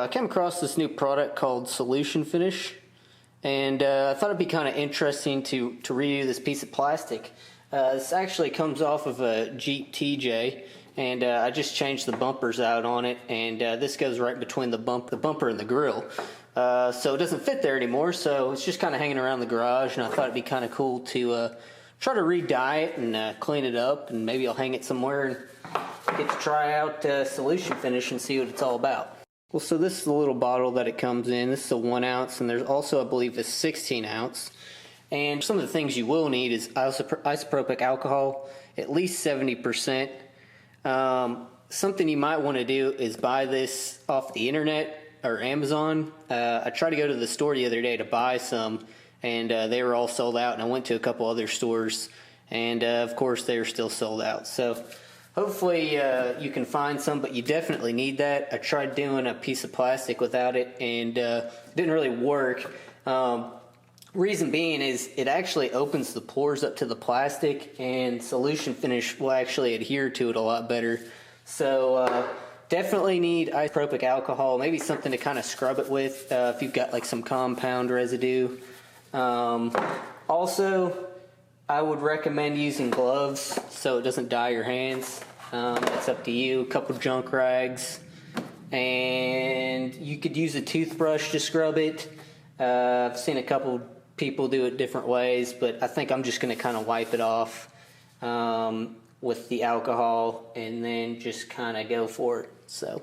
I came across this new product called Solution Finish, and I thought it'd be kind of interesting to review this piece of plastic. This actually comes off of a Jeep TJ, and I just changed the bumpers out on it, and this goes right between the bumper and the grill. So it doesn't fit there anymore, so it's just kind of hanging around the garage, and I thought it'd be kind of cool to try to re-dye it and clean it up, and maybe I'll hang it somewhere and get to try out Solution Finish and see what it's all about. Well, so this is the little bottle that it comes in. This is a 1 ounce, and there's also, I believe, a 16 ounce. And some of the things you will need is isopropyl alcohol, at least 70%. Something you might want to do is buy this off the internet or Amazon. I tried to go to the store the other day to buy some, and they were all sold out, and I went to a couple other stores, and of course they were still sold out. So hopefully you can find some, but you definitely need that. I tried doing a piece of plastic without it, and it didn't really work. Reason being is it actually opens the pores up to the plastic, and Solution Finish will actually adhere to it a lot better. So definitely need isopropyl alcohol, maybe something to kind of scrub it with if you've got like some compound residue. Also, I would recommend using gloves so it doesn't dye your hands. It's up to you. A couple junk rags, and you could use a toothbrush to scrub it. I've seen a couple people do it different ways, but I think I'm just going to kind of wipe it off with the alcohol and then just kind of go for it. So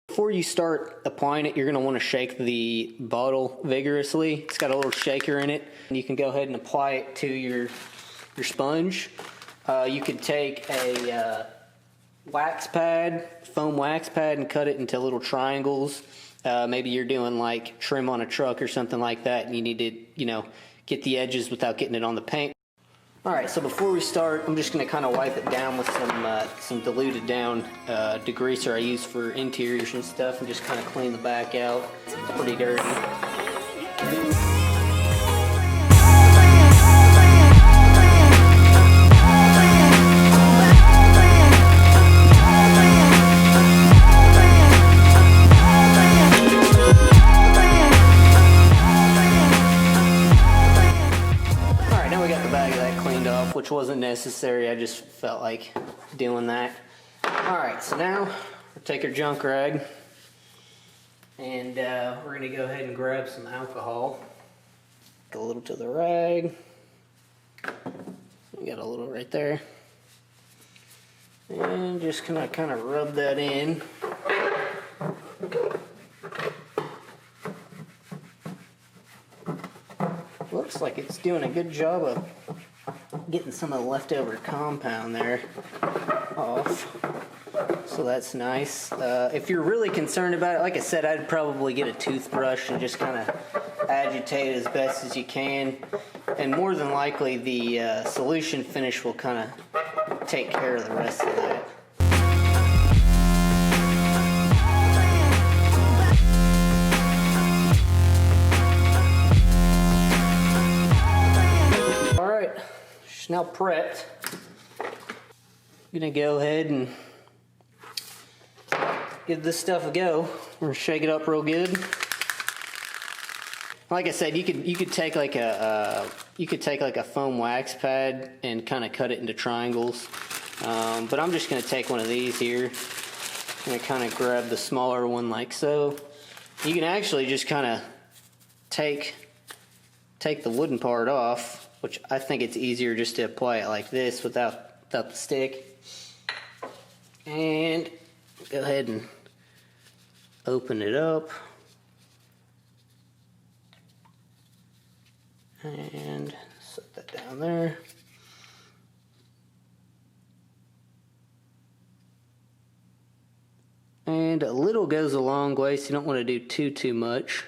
before you start applying it, you're going to want to shake the bottle vigorously. It's got a little shaker in it, and you can go ahead and apply it to your sponge. You could take a wax pad, foam wax pad, and cut it into little triangles. Maybe you're doing like trim on a truck or something like that, and you need to, get the edges without getting it on the paint. All right, so before we start, I'm just going to kind of wipe it down with some diluted down degreaser I use for interiors and stuff, and just kind of clean the back out. It's pretty dirty. Which wasn't necessary, I just felt like doing that. Alright, so now we'll take our junk rag, and we're going to go ahead and grab some alcohol. Get a little to the rag. We got a little right there. And just kind of rub that in. Looks like it's doing a good job of getting some of the leftover compound there off, so that's nice. If you're really concerned about it, like I said, I'd probably get a toothbrush and just kind of agitate it as best as you can, and more than likely the Solution Finish will kind of take care of the rest of that. Now prepped. I'm gonna go ahead and give this stuff a go. We're gonna shake it up real good. Like I said, you could take like a foam wax pad and kind of cut it into triangles. But I'm just gonna take one of these here. I'm gonna kind of grab the smaller one like so. You can actually just kind of take the wooden part off, which I think it's easier just to apply it like this without the stick. And go ahead and open it up. And set that down there. And a little goes a long way, so you don't want to do too much.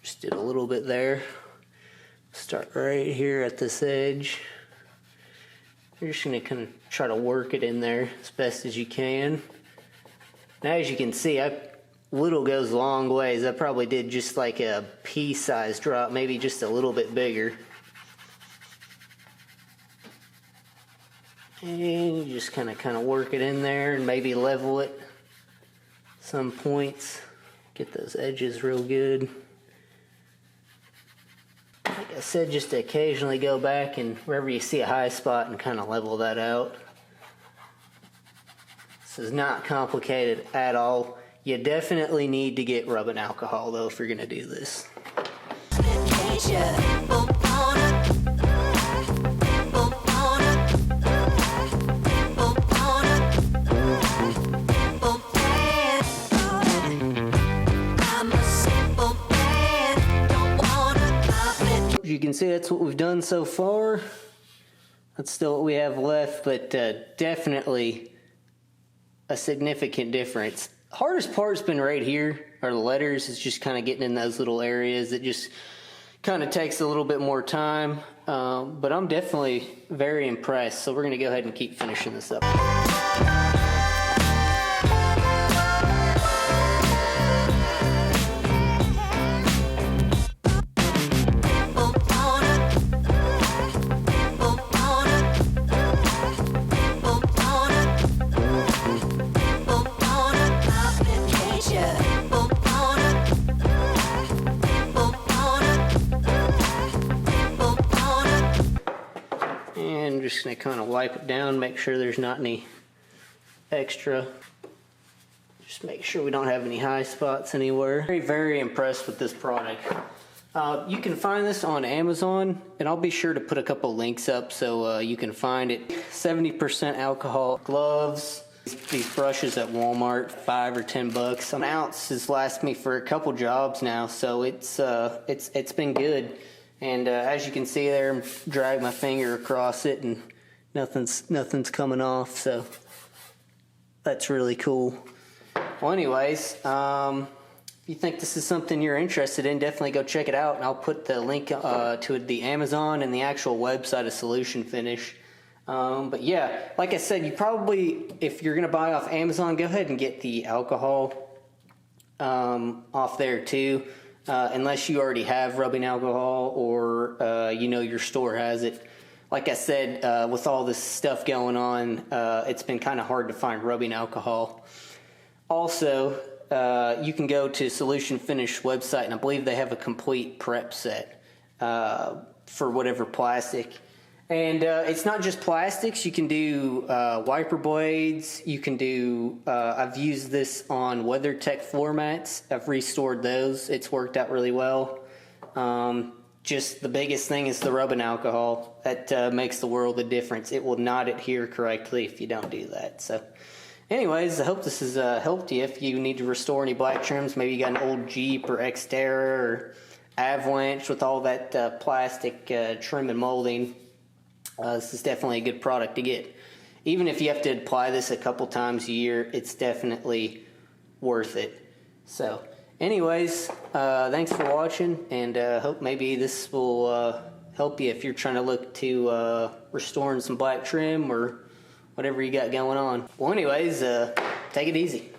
Just did a little bit there. Start right here at this edge. You're just going to kind of try to work it in there as best as you can. Now, as you can see, little goes a long ways. I probably did just like a pea-sized drop, maybe just a little bit bigger. And you just kind of work it in there and maybe level it some points. Get those edges real good. Like I said, just to occasionally go back and wherever you see a high spot and kind of level that out. This is not complicated at all. You definitely need to get rubbing alcohol though if you're gonna do this. You can see that's what we've done so far. That's still what we have left, but definitely a significant difference. Hardest part's been right here, or the letters. It's just kind of getting in those little areas. It just kind of takes a little bit more time, but I'm definitely very impressed. So we're gonna go ahead and keep finishing this up. And I'm just going to kind of wipe it down, make sure there's not any extra. Just make sure we don't have any high spots anywhere. Very, very impressed with this product. You can find this on Amazon, and I'll be sure to put a couple links up so you can find it. 70% alcohol gloves. These brushes at Walmart, $5 or $10. An ounce has lasted me for a couple jobs now, so it's been good. And as you can see there, I'm dragging my finger across it, and nothing's coming off. So that's really cool. Well, anyways, if you think this is something you're interested in, definitely go check it out. And I'll put the link to the Amazon and the actual website of Solution Finish. But yeah, like I said, you probably, if you're gonna buy off Amazon, go ahead and get the alcohol off there too, unless you already have rubbing alcohol or you know your store has it. Like I said, with all this stuff going on, it's been kind of hard to find rubbing alcohol. Also, you can go to Solution Finish website, and I believe they have a complete prep set for whatever plastic. And it's not just plastics. You can do wiper blades. You can do, I've used this on WeatherTech floor mats. I've restored those. It's worked out really well. Just the biggest thing is the rubbing alcohol. That makes the world of difference. It will not adhere correctly if you don't do that. So anyways, I hope this has helped you. If you need to restore any black trims, maybe you got an old Jeep or Xterra or Avalanche with all that plastic trim and molding, this is definitely a good product to get. Even if you have to apply this a couple times a year, it's definitely worth it. So anyways, thanks for watching, and hope maybe this will help you if you're trying to look to restoring some black trim or whatever you got going on. Well, anyways, take it easy.